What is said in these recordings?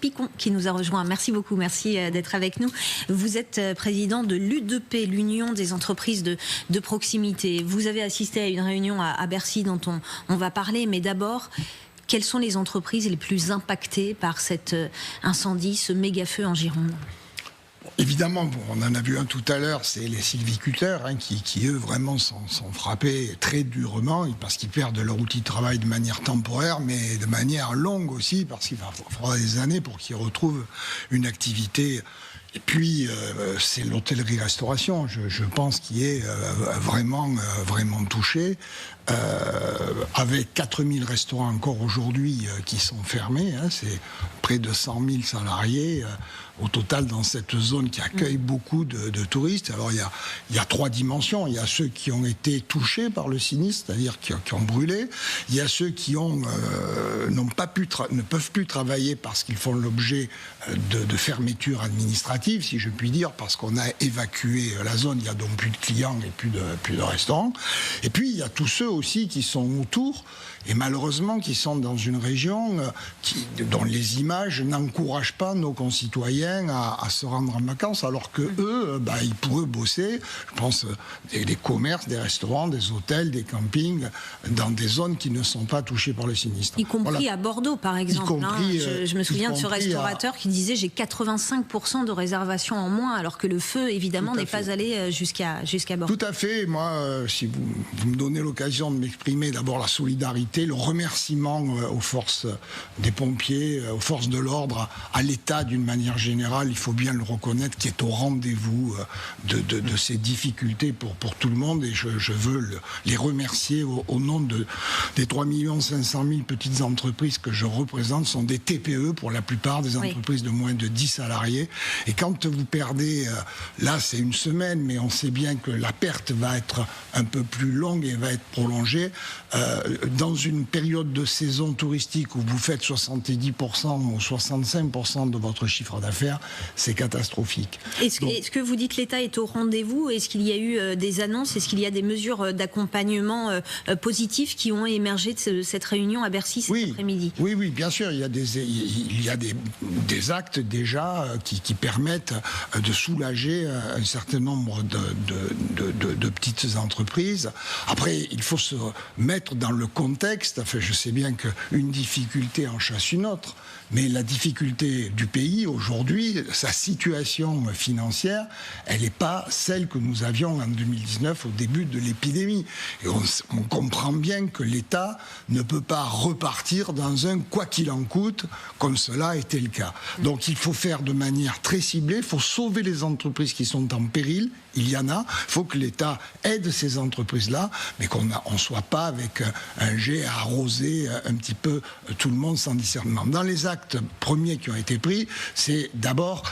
Picon qui nous a rejoint. Merci beaucoup, merci d'être avec nous. Vous êtes président de l'U2P, l'Union des entreprises de proximité. Vous avez assisté à une réunion à Bercy dont on va parler, mais d'abord, quelles sont les entreprises les plus impactées par cet incendie, ce méga-feu en Gironde ? Évidemment, on en a vu un tout à l'heure, c'est les sylviculteurs qui eux vraiment sont frappés très durement parce qu'ils perdent leur outil de travail de manière temporaire, mais de manière longue aussi, parce qu'il faudra des années pour qu'ils retrouvent une activité. Et puis, c'est l'hôtellerie-restauration, je pense, qui est vraiment touché, avec 4000 restaurants encore aujourd'hui qui sont fermés. C'est près de 100 000 salariés au total dans cette zone qui accueille beaucoup de touristes. Alors, il y a 3 dimensions. Il y a ceux qui ont été touchés par le sinistre, c'est-à-dire qui ont brûlé. Il y a ceux qui ne peuvent plus travailler parce qu'ils font l'objet de fermetures administratives, si je puis dire, parce qu'on a évacué la zone, il y a donc plus de clients et plus de restaurants. Et puis il y a tous ceux aussi qui sont autour et malheureusement qui sont dans une région dont les images n'encouragent pas nos concitoyens à se rendre en vacances, alors que eux, ils pourraient bosser, je pense, des commerces, des restaurants, des hôtels, des campings, dans des zones qui ne sont pas touchées par le sinistre. Y compris à Bordeaux, par exemple. Je me souviens de ce restaurateur qui disait j'ai 85% de réservations en moins, alors que le feu, évidemment, n'est pas allé jusqu'à Bordeaux. Tout à fait. Moi, si vous me donnez l'occasion de m'exprimer, d'abord la solidarité, le remerciement aux forces des pompiers, aux forces de l'ordre, à l'État d'une manière générale, il faut bien le reconnaître, qui est au rendez-vous de ces difficultés pour tout le monde, et je veux les remercier au nom des 3 500 000 petites entreprises que je représente, sont des TPE pour la plupart, des entreprises de moins de 10 salariés. Et quand vous perdez, là c'est une semaine, mais on sait bien que la perte va être un peu plus longue et va être prolongée. Dans une période de saison touristique où vous faites 70% ou 65% de votre chiffre d'affaires, c'est catastrophique. Est-ce que vous dites l'État est au rendez-vous ? Est-ce qu'il y a eu des annonces ? Est-ce qu'il y a des mesures d'accompagnement positives qui ont émergé de cette réunion à Bercy cet après-midi ? Oui, bien sûr, il y a des actes déjà qui permettent de soulager un certain nombre de petites entreprises. Après, il faut se mettre dans le contexte. Enfin, je sais bien qu'une difficulté en chasse une autre, mais la difficulté du pays aujourd'hui, sa situation financière, elle n'est pas celle que nous avions en 2019 au début de l'épidémie. Et on comprend bien que l'État ne peut pas repartir dans un quoi qu'il en coûte, comme cela était le cas. Donc il faut faire de manière très ciblée, il faut sauver les entreprises qui sont en péril, il y en a, il faut que l'État aide ces entreprises-là, mais qu'on ne soit pas avec un jet à arroser un petit peu tout le monde sans discernement. Dans les actes premiers qui ont été pris, c'est d'abord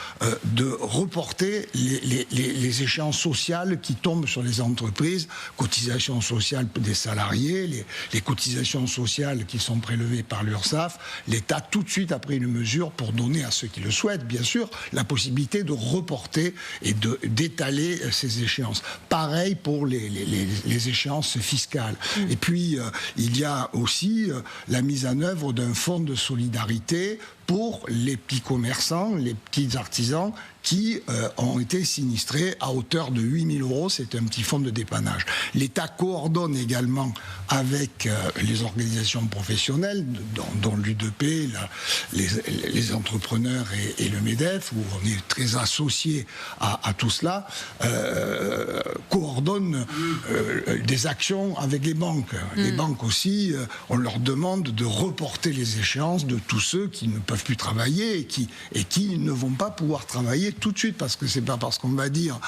de reporter les échéances sociales qui tombent sur les entreprises, cotisations sociales des salariés, les cotisations sociales qui sont prélevées par l'URSSAF. L'État tout de suite a pris une mesure pour donner à ceux qui le souhaitent, bien sûr, la possibilité de reporter et d'étaler ces échéances. Pareil pour les échéances fiscales. Et puis, il y a aussi la mise en œuvre d'un fonds de solidarité pour les petits commerçants, les petits artisans qui ont été sinistrés à hauteur de 8 000 €. C'est un petit fonds de dépannage. L'État coordonne également avec les organisations professionnelles, dont l'U2P, les entrepreneurs et le MEDEF, où on est très associés à tout cela, coordonne des actions avec les banques. Les banques aussi, on leur demande de reporter les échéances de tous ceux qui ne peuvent plus travailler et qui ne vont pas pouvoir travailler tout de suite, parce que c'est pas parce qu'on va dire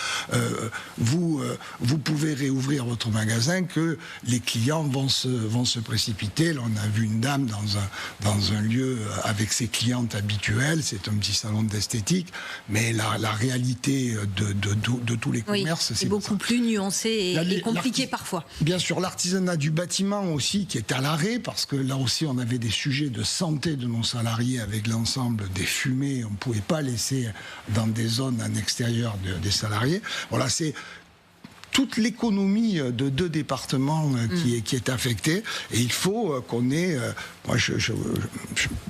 vous pouvez réouvrir votre magasin que les clients vont se précipiter. Là, on a vu une dame dans un lieu avec ses clientes habituelles, c'est un petit salon d'esthétique, mais la réalité de tous les commerces, c'est beaucoup plus nuancé et compliqué parfois. Bien sûr, l'artisanat du bâtiment aussi qui est à l'arrêt, parce que là aussi on avait des sujets de santé de nos salariés avec l'ensemble des fumées, on ne pouvait pas laisser dans des zones en extérieur des salariés. Voilà, c'est toute l'économie de 2 départements qui est affectée, et il faut qu'on ait, moi je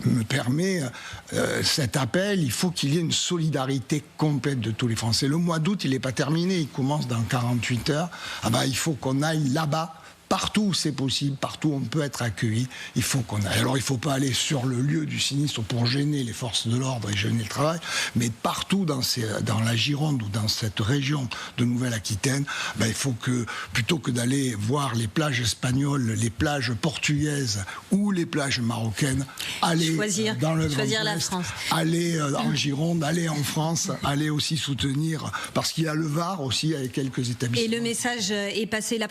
me permets cet appel, il faut qu'il y ait une solidarité complète de tous les Français. Le mois d'août, il n'est pas terminé, il commence dans 48 heures, il faut qu'on aille là-bas. Partout où c'est possible, partout où on peut être accueilli, il faut qu'on aille. Alors il ne faut pas aller sur le lieu du sinistre pour gêner les forces de l'ordre et gêner le travail, mais partout dans la Gironde ou dans cette région de Nouvelle-Aquitaine, il faut que, plutôt que d'aller voir les plages espagnoles, les plages portugaises ou les plages marocaines, aller dans le Grand Ouest, aller en Gironde, aller en France, aller aussi soutenir, parce qu'il y a le Var aussi avec quelques établissements. Et le message est passé. La